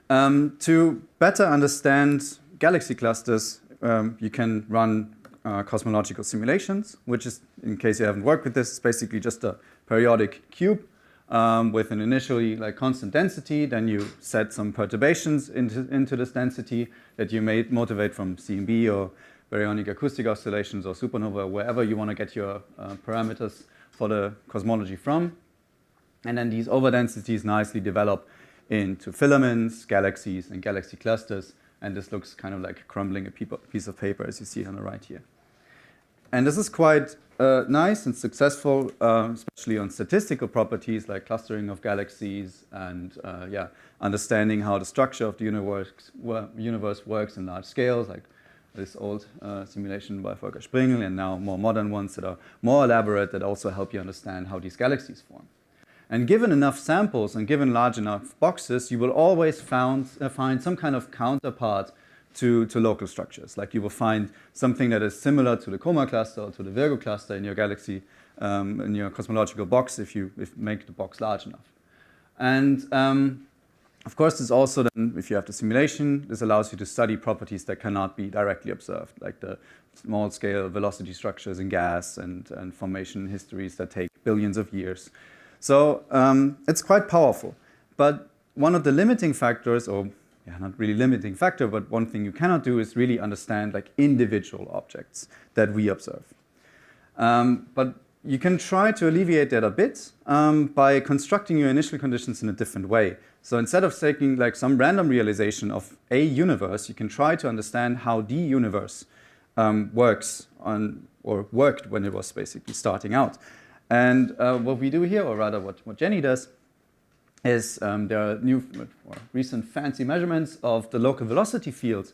to better understand galaxy clusters, you can run cosmological simulations, which is, in case you haven't worked with this, is basically just a periodic cube with an initially constant density. Then you set some perturbations into this density that you may motivate from CMB or baryonic acoustic oscillations or supernova, wherever you want to get your parameters for the cosmology from. And then these overdensities nicely develop into filaments, galaxies, and galaxy clusters. And this looks kind of like crumbling a piece of paper, as you see on the right here. And this is quite nice and successful, especially on statistical properties like clustering of galaxies and understanding how the structure of the universe works in large scales, like this old simulation by Volker Springel, and now more modern ones that are more elaborate that also help you understand how these galaxies form. And given enough samples and given large enough boxes, you will always find some kind of counterpart to local structures. Like you will find something that is similar to the Coma cluster or to the Virgo cluster in your galaxy, in your cosmological box, if you make the box large enough. And of course, this also then, if you have the simulation, this allows you to study properties that cannot be directly observed, like the small-scale velocity structures in gas and formation histories that take billions of years. So it's quite powerful. But one of the limiting factors, or not really limiting factor, but one thing you cannot do is really understand individual objects that we observe. But you can try to alleviate that a bit by constructing your initial conditions in a different way. So instead of taking some random realization of a universe, you can try to understand how the universe works or worked when it was basically starting out. And what we do here, or rather what Jenny does, is there are new or recent fancy measurements of the local velocity field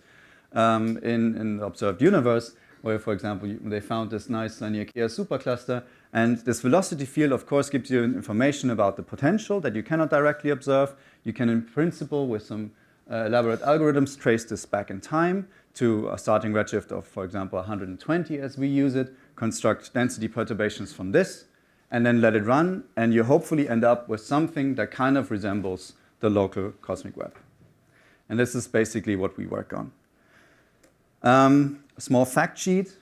in the observed universe where, for example, they found this nice linear chaos supercluster. And this velocity field, of course, gives you information about the potential that you cannot directly observe. You can, in principle, with some elaborate algorithms, trace this back in time to a starting redshift of, for example, 120 as we use it, construct density perturbations from this, and then let it run, and you hopefully end up with something that kind of resembles the local cosmic web. And this is basically what we work on. A small fact sheet.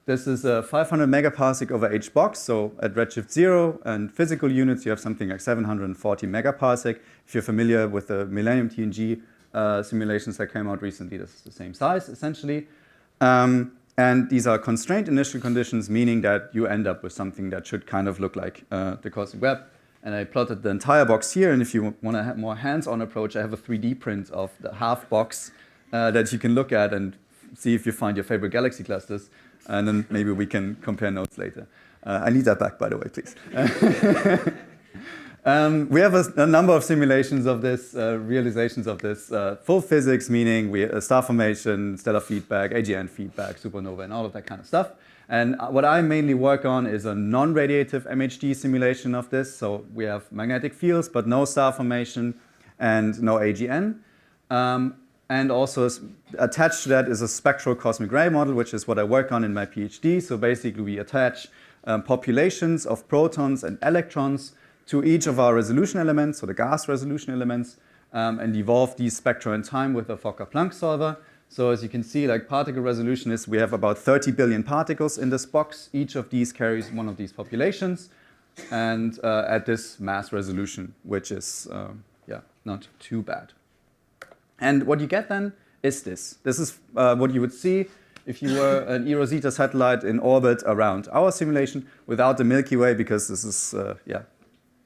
This is a 500 megaparsec over H box, so at redshift 0 and physical units you have something like 740 megaparsec. If you're familiar with the Millennium TNG simulations that came out recently, this is the same size essentially. And these are constrained initial conditions, meaning that you end up with something that should kind of look like the cosmic web. And I plotted the entire box here, and if you want to have more hands-on approach, I have a 3D print of the half box that you can look at and see if you find your favorite galaxy clusters. And then maybe we can compare notes later. I need that back, by the way, please. We have a number of simulations of this, realizations of this. Full physics, meaning star formation, stellar feedback, AGN feedback, supernova, and all of that kind of stuff. And what I mainly work on is a non-radiative MHD simulation of this. So we have magnetic fields, but no star formation and no AGN. And also attached to that is a spectral cosmic ray model, which is what I work on in my PhD. So basically we attach populations of protons and electrons to each of our resolution elements, so the gas resolution elements, and evolve these spectra in time with a Fokker-Planck solver. So as you can see, like particle resolution is, we have about 30 billion particles in this box. Each of these carries one of these populations, and at this mass resolution, which is not too bad. And what you get then is this. This is what you would see if you were an eROSITA satellite in orbit around our simulation without the Milky Way, because this is,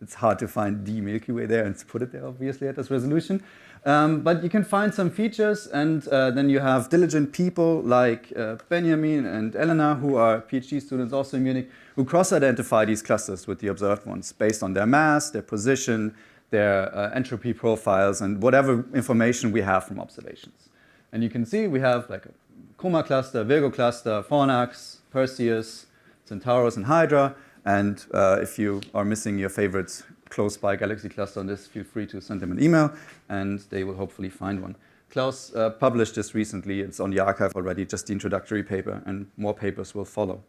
it's hard to find the Milky Way there and put it there, obviously, at this resolution. But you can find some features, and then you have diligent people like Benjamin and Elena, who are PhD students also in Munich, who cross-identify these clusters with the observed ones based on their mass, their position, their entropy profiles, and whatever information we have from observations. And you can see we have like a Coma cluster, Virgo cluster, Fornax, Perseus, Centaurus, and Hydra. And if you are missing your favorite close-by galaxy cluster on this, feel free to send them an email, and they will hopefully find one. Klaus published this recently. It's on the archive already, just the introductory paper, and more papers will follow.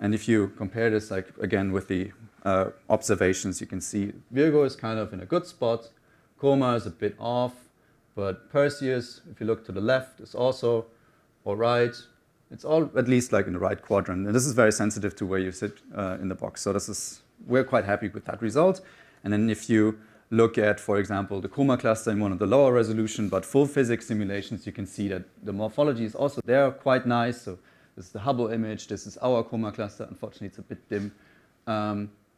And if you compare this, like again, with the observations, you can see Virgo is kind of in a good spot. Coma is a bit off, but Perseus, if you look to the left, is also all right. It's all at least like in the right quadrant. And this is very sensitive to where you sit in the box. So we're quite happy with that result. And then if you look at, for example, the Coma cluster in one of the lower resolution but full physics simulations, you can see that the morphology is also there quite nice. So this is the Hubble image. This is our Coma cluster. Unfortunately, it's a bit dim.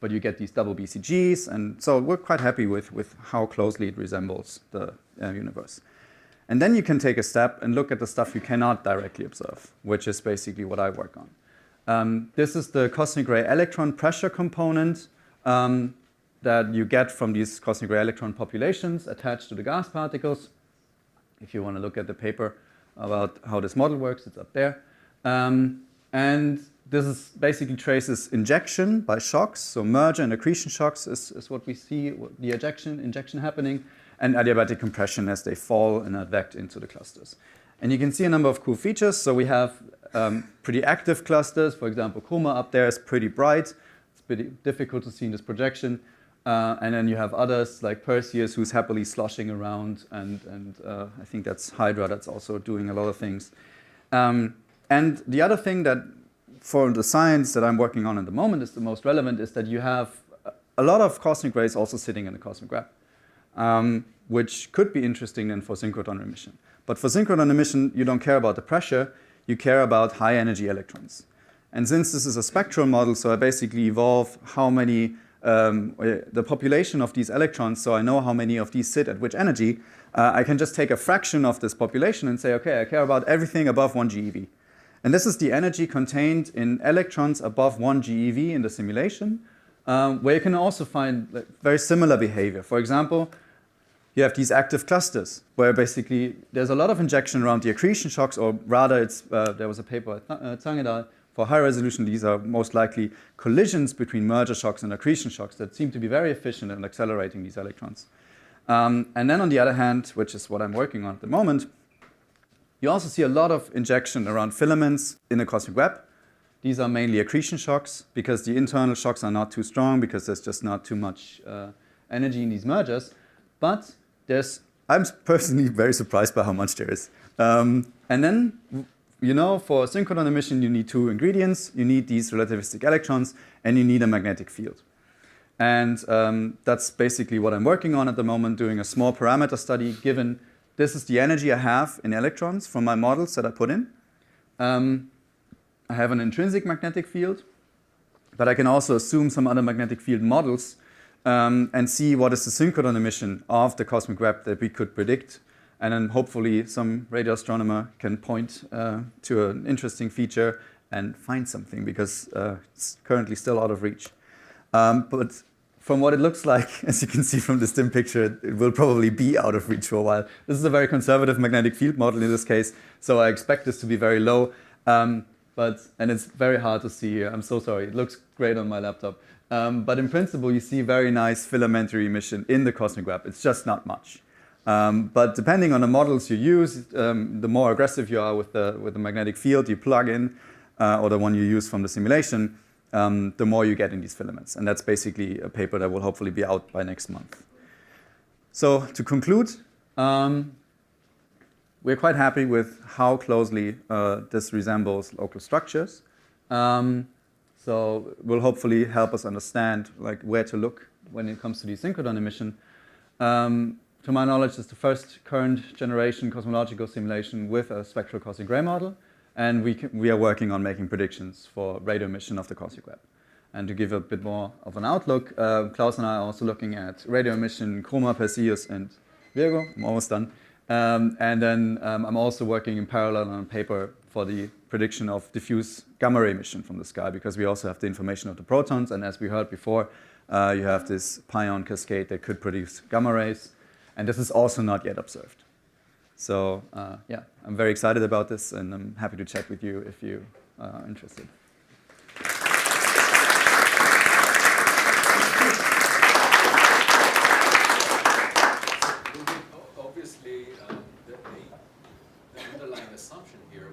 But you get these double BCGs. And so we're quite happy with how closely it resembles the universe. And then you can take a step and look at the stuff you cannot directly observe, which is basically what I work on. This is the cosmic ray electron pressure component that you get from these cosmic ray electron populations attached to the gas particles. If you want to look at the paper about how this model works, it's up there. And this is basically traces injection by shocks. So merger and accretion shocks is what we see, the injection happening, and adiabatic compression as they fall and advect into the clusters. And you can see a number of cool features. So we have pretty active clusters. For example, Coma up there is pretty bright. It's pretty difficult to see in this projection. And then you have others like Perseus, who's happily sloshing around. And I think that's Hydra that's also doing a lot of things. And the other thing that for the science that I'm working on at the moment is the most relevant is that you have a lot of cosmic rays also sitting in the cosmic web. Which could be interesting then for synchrotron emission. But for synchrotron emission, you don't care about the pressure, you care about high energy electrons. And since this is a spectral model, so I basically evolve how many, the population of these electrons, so I know how many of these sit at which energy, I can just take a fraction of this population and say, okay, I care about everything above 1 GeV. And this is the energy contained in electrons above 1 GeV in the simulation, where you can also find very similar behavior. For example, you have these active clusters where basically there's a lot of injection around the accretion shocks, or rather it's, there was a paper at Zhang et al. For high resolution. These are most likely collisions between merger shocks and accretion shocks that seem to be very efficient in accelerating these electrons. And then on the other hand, which is what I'm working on at the moment, you also see a lot of injection around filaments in the cosmic web. These are mainly accretion shocks because the internal shocks are not too strong because there's just not too much energy in these mergers. But I'm personally very surprised by how much there is. And then, you know, for synchronous emission, you need two ingredients. You need these relativistic electrons, and you need a magnetic field. And that's basically what I'm working on at the moment, doing a small parameter study, given this is the energy I have in electrons from my models that I put in. I have an intrinsic magnetic field, but I can also assume some other magnetic field models and see what is the synchronous emission of the cosmic web that we could predict. And then hopefully some radio astronomer can point to an interesting feature and find something, because it's currently still out of reach. But from what it looks like, as you can see from this dim picture, it will probably be out of reach for a while. This is a very conservative magnetic field model in this case, so I expect this to be very low. And it's very hard to see here. I'm so sorry. It looks great on my laptop. But in principle, you see very nice filamentary emission in the cosmic web. It's just not much. But depending on the models you use, the more aggressive you are with the magnetic field you plug in, or the one you use from the simulation, the more you get in these filaments. And that's basically a paper that will hopefully be out by next month. So to conclude, we're quite happy with how closely this resembles local structures. So it will hopefully help us understand where to look when it comes to the synchronous emission. To my knowledge, it's the first current generation cosmological simulation with a spectral cosmic ray model. And we are working on making predictions for radio emission of the cosmic web. And to give a bit more of an outlook, Klaus and I are also looking at radio emission, Chroma, Perseus, and Virgo. I'm almost done. And then I'm also working in parallel on a paper for the prediction of diffuse gamma ray emission from the sky, because we also have the information of the protons. And as we heard before, you have this pion cascade that could produce gamma rays. And this is also not yet observed. So yeah, I'm very excited about this, and I'm happy to chat with you if you are interested. Obviously, the underlying assumption here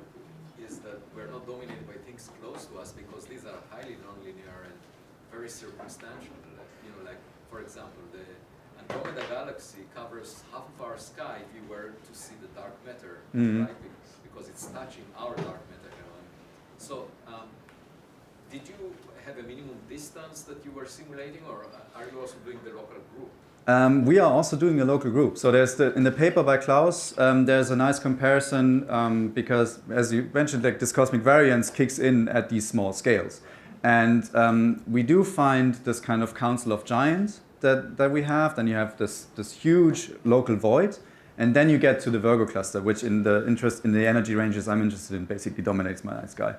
is that we're not dominated by things close to us, because these are highly nonlinear and very circumstantial. Like for example, the Andromeda galaxy covers half of our sky if you were to see the dark matter, right? Because it's touching our dark matter. So, did you have a minimum distance that you were simulating, or are you also doing the local group? We are also doing a local group. So there's in the paper by Klaus, there's a nice comparison because, as you mentioned, this cosmic variance kicks in at these small scales. And we do find this kind of council of giants that we have. Then you have this huge local void, and then you get to the Virgo cluster, which in the energy ranges I'm interested in basically dominates my night sky.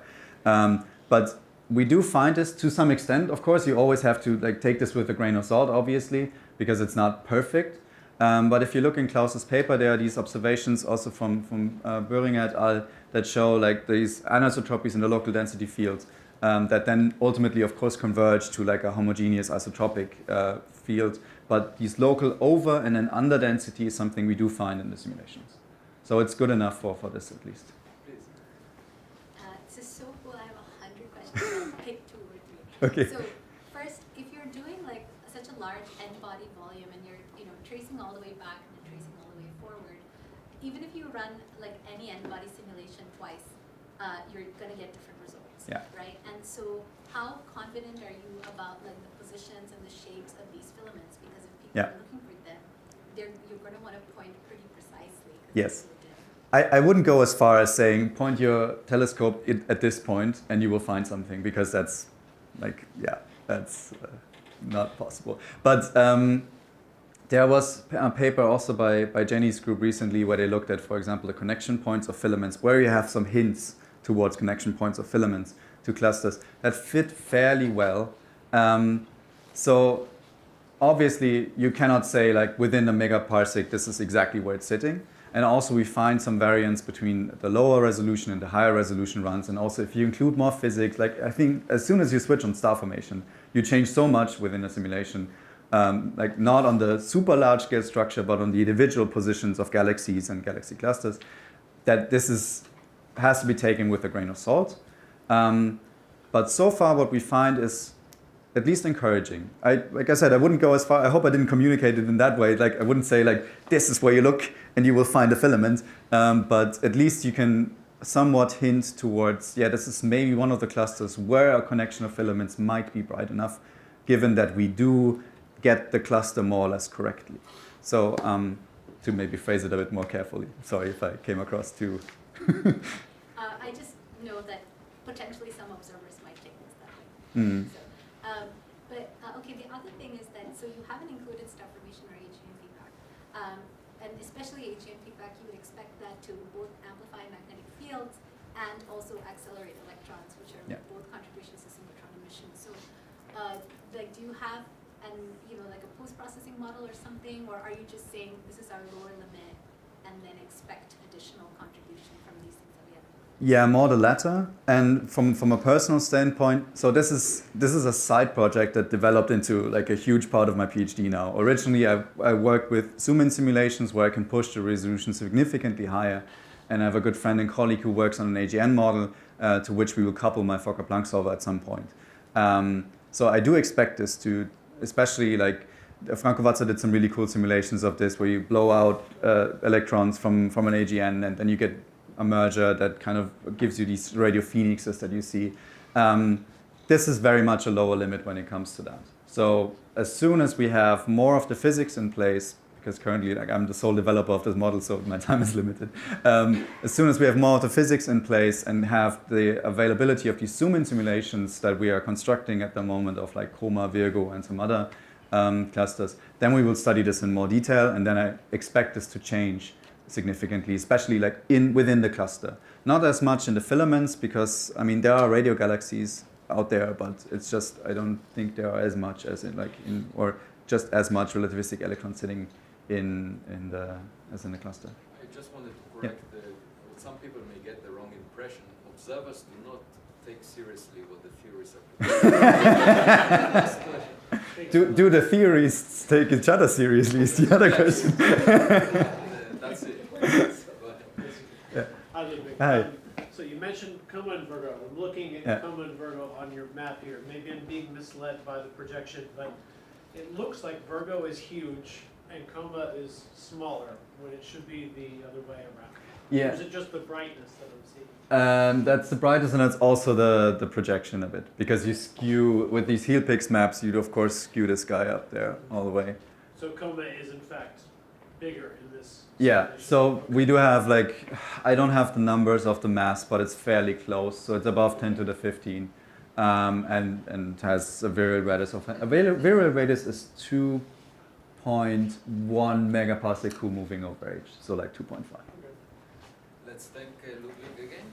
But we do find this to some extent. Of course, you always have to take this with a grain of salt, obviously, because it's not perfect. But if you look in Klaus's paper, there are these observations also from Böhringer et al. That show these anisotropies in the local density field that then ultimately, of course, converge to a homogeneous isotropic field. But these local over and then under density is something we do find in the simulations. So it's good enough for this at least. This is so cool. I have 100 questions. I'll pick 2 or 3. Okay. So first, if you're doing such a large n-body volume and you're tracing all the way back and then tracing all the way forward, even if you run any n-body simulation twice, you're going to get different results, yeah. Right? And so how confident are you about the positions and the shapes of these filaments? Because if people are looking for them, you're going to want to point pretty precisely. Yes. I wouldn't go as far as saying point your telescope at this point and you will find something, because that's that's not possible. But there was a paper also by Jenny's group recently where they looked at, for example, the connection points of filaments, where you have some hints towards connection points of filaments to clusters that fit fairly well. So obviously you cannot say like within a megaparsec this is exactly where it's sitting. And also we find some variance between the lower resolution and the higher resolution runs. And also if you include more physics, like I think as soon as you switch on star formation, you change so much within a simulation, like not on the super large scale structure, but on the individual positions of galaxies and galaxy clusters, that this has to be taken with a grain of salt. But so far what we find is at least encouraging. Like I said, I wouldn't go as far, I hope I didn't communicate it in that way. Like I wouldn't say like, this is where you look and you will find a filament. But at least you can somewhat hint towards, yeah, this is maybe one of the clusters where a connection of filaments might be bright enough, given that we do get the cluster more or less correctly. So to maybe phrase it a bit more carefully. Sorry if I came across too. I just know that potentially some observers might take this that way. So, okay, the other thing is that, so you haven't included star formation or AGN feedback. And especially AGN feedback, you would expect that to both amplify magnetic fields and also accelerate electrons, which are both contributions to synchrotron emission. So, like, do you have like a post-processing model or something, or are you just saying this is our lower limit and then expect additional contribution from these things that we have? Yeah, more the latter. And from a personal standpoint, so this is a side project that developed into like a huge part of my PhD now. Originally, I worked with zoom-in simulations where I can push the resolution significantly higher. And I have a good friend and colleague who works on an AGN model to which we will couple my Fokker-Planck solver at some point. So I do expect this to, especially like Franco Vazza did some really cool simulations of this where you blow out electrons from an AGN and then you get a merger that kind of gives you these radio phoenixes that you see. This is very much a lower limit when it comes to that. So as soon as we have more of the physics in place, because currently like I'm the sole developer of this model, so my time is limited. As soon as we have more of the physics in place and have the availability of these zoom-in simulations that we are constructing at the moment of like Coma, Virgo, and some other clusters, then we will study this in more detail, and then I expect this to change significantly, especially like within the cluster. Not as much in the filaments, because I mean there are radio galaxies out there, but it's just I don't think there are as much as or just as much relativistic electrons sitting as in the cluster. I just wanted to correct what some people may get the wrong impression. Observers do not take seriously what the theorists are proposing. Do the theorists take each other seriously is the other question. That's it. Yeah. Hi, Ludwig. Hi. So you mentioned Coma and Virgo. I'm looking at Coma and Virgo on your map here. Maybe I'm being misled by the projection, but it looks like Virgo is huge and Coma is smaller when it should be the other way around. Yeah. Or is it just the brightness that I'm seeing? That's the brightest, and that's also the projection of it, because you skew with these Helpix maps. You'd of course skew this guy up there all the way. So Coma is in fact bigger in this. Yeah. So we do have like I don't have the numbers of the mass, but it's fairly close. So it's above 10 to the 15, and has a virial radius of virial radius is 2.1 megaparsec moving over H. So like 2.5. Let's thank Ludwig again.